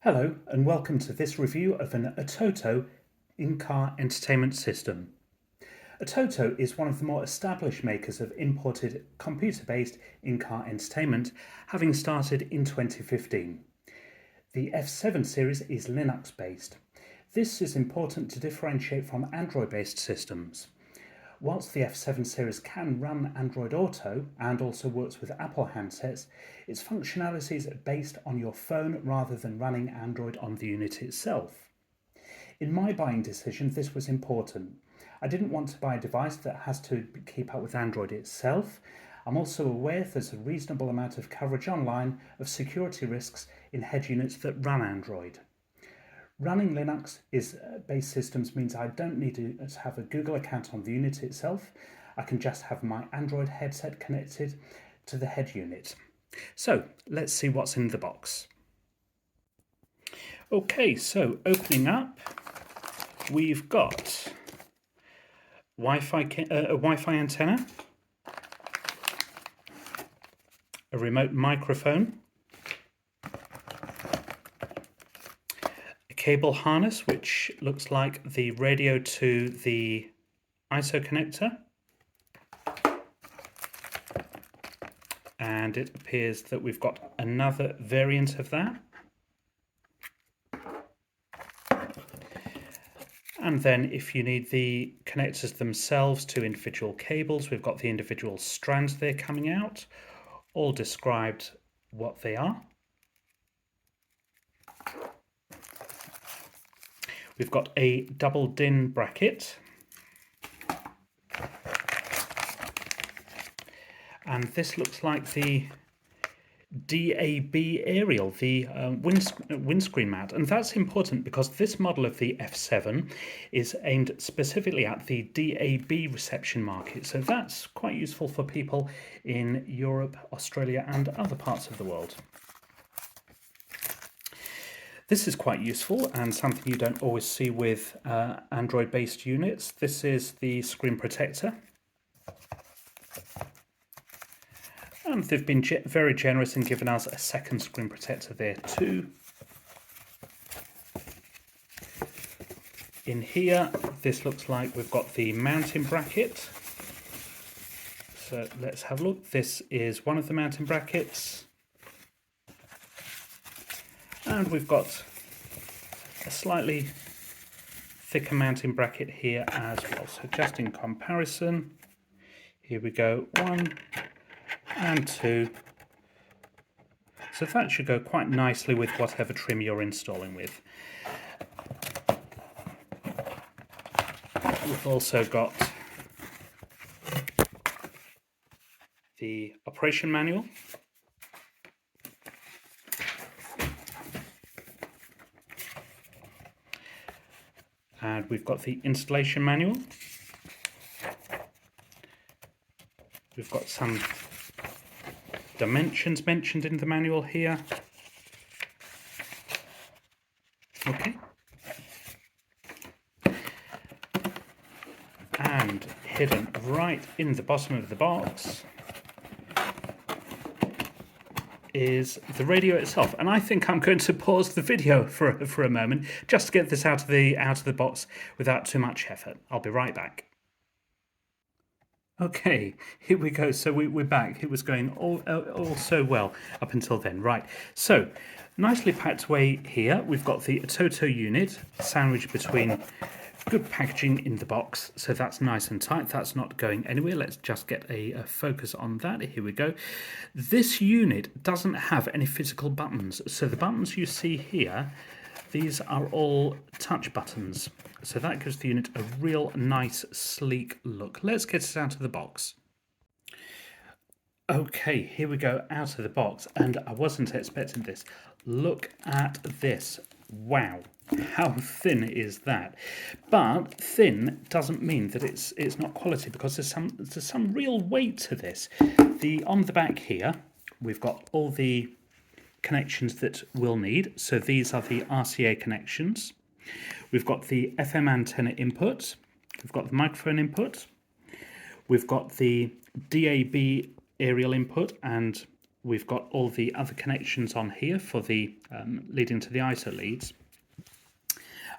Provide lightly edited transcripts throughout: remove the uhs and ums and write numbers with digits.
Hello and welcome to this review of an Atoto in-car entertainment system. Atoto is one of the more established makers of imported computer-based in-car entertainment, having started in 2015. The F7 series is Linux-based. This is important to differentiate from Android-based systems. Whilst the F7 series can run Android Auto and also works with Apple handsets, its functionalities are based on your phone rather than running Android on the unit itself. In my buying decision, this was important. I didn't want to buy a device that has to keep up with Android itself. I'm also aware there's a reasonable amount of coverage online of security risks in head units that run Android. Running Linux-based systems means I don't need to have a Google account on the unit itself. I can just have my Android headset connected to the head unit. So let's see what's in the box. Okay, so opening up, we've got a Wi-Fi antenna, a remote microphone, cable harness, which looks like the radio to the ISO connector, and it appears that we've got another variant of that, and then if you need the connectors themselves to individual cables, we've got the individual strands there coming out, all described what they are. We've got a double DIN bracket, and this looks like the DAB aerial, the windscreen mount, and that's important because this model of the F7 is aimed specifically at the DAB reception market, so that's quite useful for people in Europe, Australia and other parts of the world. This is quite useful and something you don't always see with Android-based units. This is the screen protector. And they've been very generous in giving us a second screen protector there too. In here, this looks like we've got the mounting bracket. So let's have a look. This is one of the mounting brackets. And we've got a slightly thicker mounting bracket here as well. So just in comparison, here we go, 1 and 2. So that should go quite nicely with whatever trim you're installing with. We've also got the operation manual. And we've got the installation manual. We've got some dimensions mentioned in the manual here. Okay. And hidden right in the bottom of the box is the radio itself, and I think I'm going to pause the video for a moment just to get this out of the box without too much effort. I'll be right back. Okay, here we go. So we're back. It was going all so well up until then. Right, so nicely packed away here. We've got the Atoto unit sandwiched between good packaging in the box, so that's nice and tight. That's not going anywhere. Let's just get a focus on that. Here we go. This unit doesn't have any physical buttons, so the buttons you see here, these are all touch buttons. So that gives the unit a real nice, sleek look. Let's get it out of the box. Okay, here we go out of the box, and I wasn't expecting this. Look at this. Wow, how thin is that? But thin doesn't mean that it's not quality, because there's some real weight to this. On the back here, we've got all the connections that we'll need. So these are the RCA connections. We've got the FM antenna input. We've got the microphone input. We've got the DAB aerial input and we've got all the other connections on here for the leading to the ISO leads.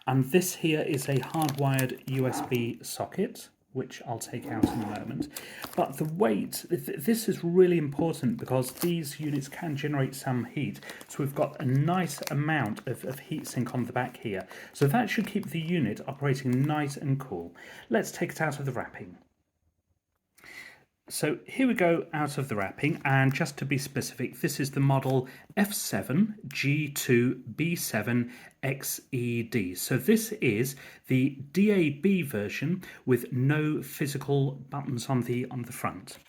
And this here is a hardwired USB socket, which I'll take out in a moment. But the weight, this is really important because these units can generate some heat. So we've got a nice amount of heatsink on the back here. So that should keep the unit operating nice and cool. Let's take it out of the wrapping. So here we go out of the wrapping, and just to be specific, this is the model F7G2B7XED. So this is the DAB version with no physical buttons on the front.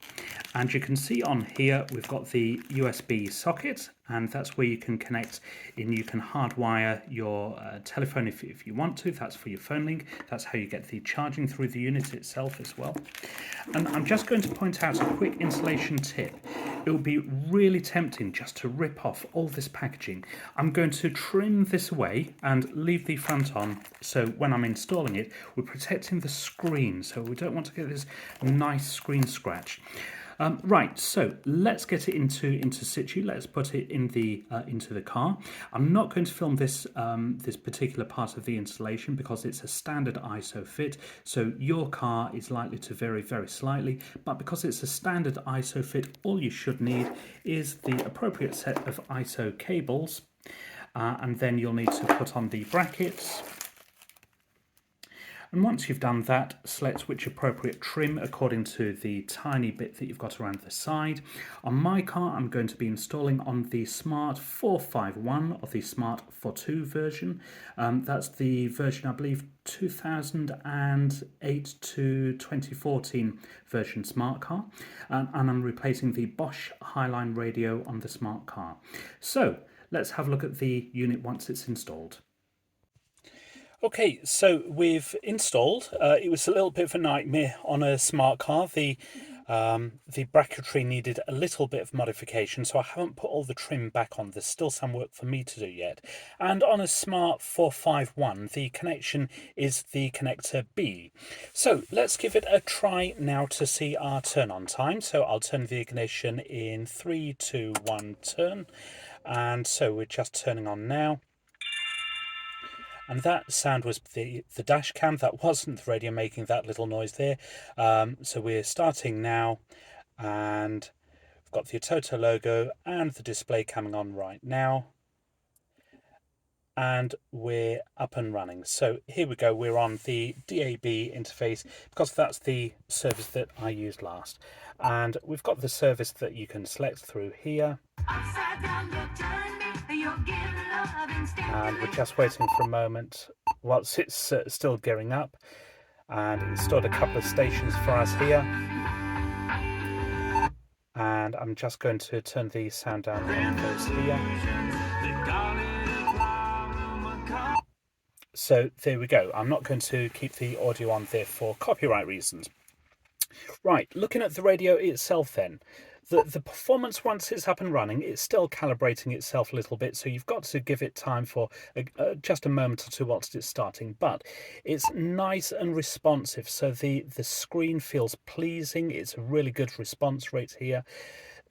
And you can see on here we've got the USB socket, and that's where you can connect in. You can hardwire your telephone if you want to. That's for your phone link. That's how you get the charging through the unit itself as well. And I'm just going to point out a quick installation tip. It will be really tempting just to rip off all this packaging. I'm going to trim this away and leave the front on, so when I'm installing it, we're protecting the screen, so we don't want to get this nice screen scratch. Right, so let's get it into situ. Let's put it in the into the car. I'm not going to film this this particular part of the installation because it's a standard ISO fit. So your car is likely to vary very slightly, but because it's a standard ISO fit, all you should need is the appropriate set of ISO cables, and then you'll need to put on the brackets. And once you've done that, select which appropriate trim according to the tiny bit that you've got around the side. On my car, I'm going to be installing on the Smart 451 or the Smart 42 version. That's the version, I believe, 2008 to 2014 version smart car. And I'm replacing the Bosch Highline radio on the smart car. So let's have a look at the unit once it's installed. Okay, so we've installed. It was a little bit of a nightmare on a smart car. The bracketry needed a little bit of modification, so I haven't put all the trim back on. There's still some work for me to do yet. And on a Smart 451, the connection is the connector B. So let's give it a try now to see our turn on time. So I'll turn the ignition in 3, 2, 1, turn. And so we're just turning on now. And that sound was the dash cam. That wasn't the radio making that little noise there. So we're starting now, and we've got the Atoto logo and the display coming on right now. And we're up and running. So here we go. We're on the DAB interface because that's the service that I used last. And we've got the service that you can select through here. And we're just waiting for a moment whilst it's still gearing up, and it's stored a couple of stations for us here. And I'm just going to turn the sound down on those here. So there we go. I'm not going to keep the audio on there for copyright reasons. Right, looking at the radio itself then. The performance, once it's up and running, it's still calibrating itself a little bit, so you've got to give it time for just a moment or two whilst it's starting. But it's nice and responsive, so the screen feels pleasing. It's a really good response rate here.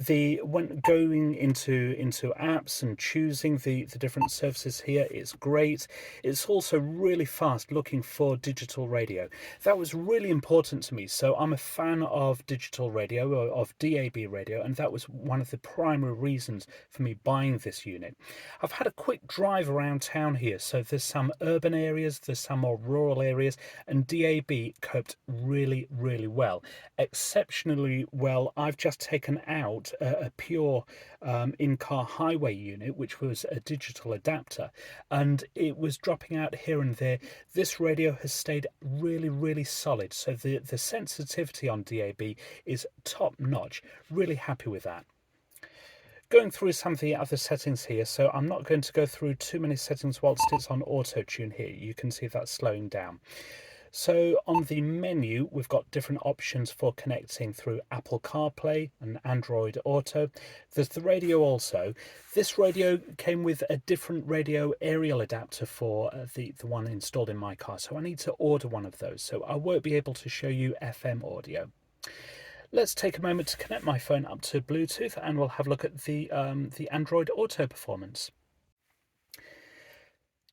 When going into apps and choosing the different services here, it's great. It's also really fast looking for digital radio. That was really important to me. So I'm a fan of digital radio, of DAB radio, and that was one of the primary reasons for me buying this unit. I've had a quick drive around town here, so there's some urban areas, there's some more rural areas, and DAB coped really, really well. Exceptionally well. I've just taken out a pure in-car highway unit, which was a digital adapter, and it was dropping out here and there. This radio has stayed really, really solid, so the sensitivity on DAB is top notch. Really happy with that. Going through some of the other settings here, so I'm not going to go through too many settings whilst it's on auto tune here. You can see that slowing down. So on the menu, we've got different options for connecting through Apple CarPlay and Android Auto. There's the radio also. This radio came with a different radio aerial adapter for the one installed in my car, so I need to order one of those. So I won't be able to show you FM audio. Let's take a moment to connect my phone up to Bluetooth and we'll have a look at the Android Auto performance.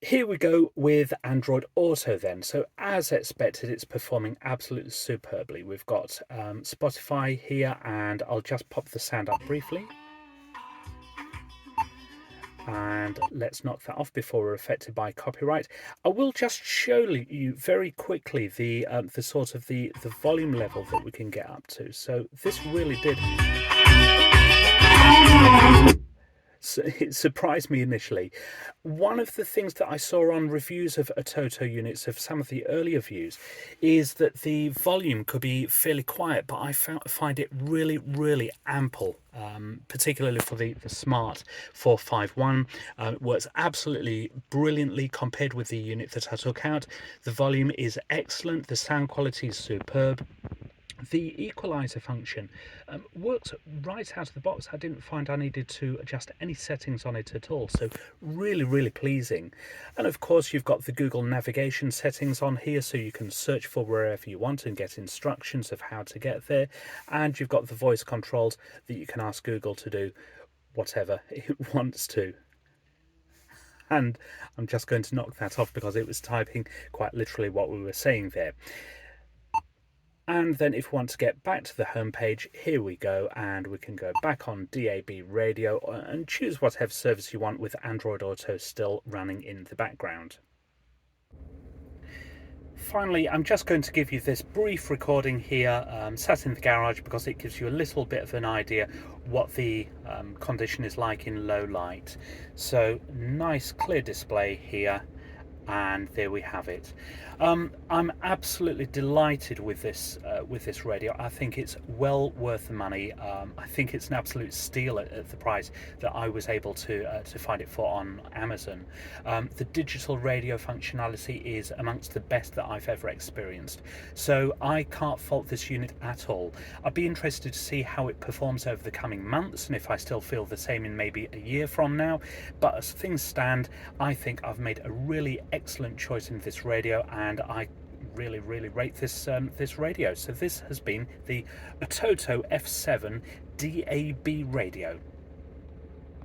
Here we go with Android Auto then. So as expected, it's performing absolutely superbly. We've got Spotify here, and I'll just pop the sound up briefly. And let's knock that off before we're affected by copyright. I will just show you very quickly the sort of the volume level that we can get up to. So this really did. So it surprised me initially. One of the things that I saw on reviews of Atoto units, of some of the earlier views, is that the volume could be fairly quiet, but I find it really, really ample, particularly for the Smart 451. It works absolutely brilliantly compared with the unit that I took out. The volume is excellent, the sound quality is superb. The equalizer function works right out of the box. I didn't find I needed to adjust any settings on it at all, so really, really pleasing. And of course you've got the Google navigation settings on here, so you can search for wherever you want and get instructions of how to get there. And you've got the voice controls that you can ask Google to do whatever it wants to. And I'm just going to knock that off because it was typing quite literally what we were saying there. And then if we want to get back to the home page, here we go, and we can go back on DAB radio and choose whatever service you want with Android Auto still running in the background. Finally, I'm just going to give you this brief recording here, sat in the garage, because it gives you a little bit of an idea what the condition is like in low light. So nice clear display here. And there we have it. I'm absolutely delighted with this radio. I think it's well worth the money. I think it's an absolute steal at the price that I was able to find it for on Amazon. The digital radio functionality is amongst the best that I've ever experienced. So I can't fault this unit at all. I'd be interested to see how it performs over the coming months and if I still feel the same in maybe a year from now. But as things stand, I think I've made a really excellent choice in this radio, and I really rate this radio. So this has been the Atoto F7 DAB radio.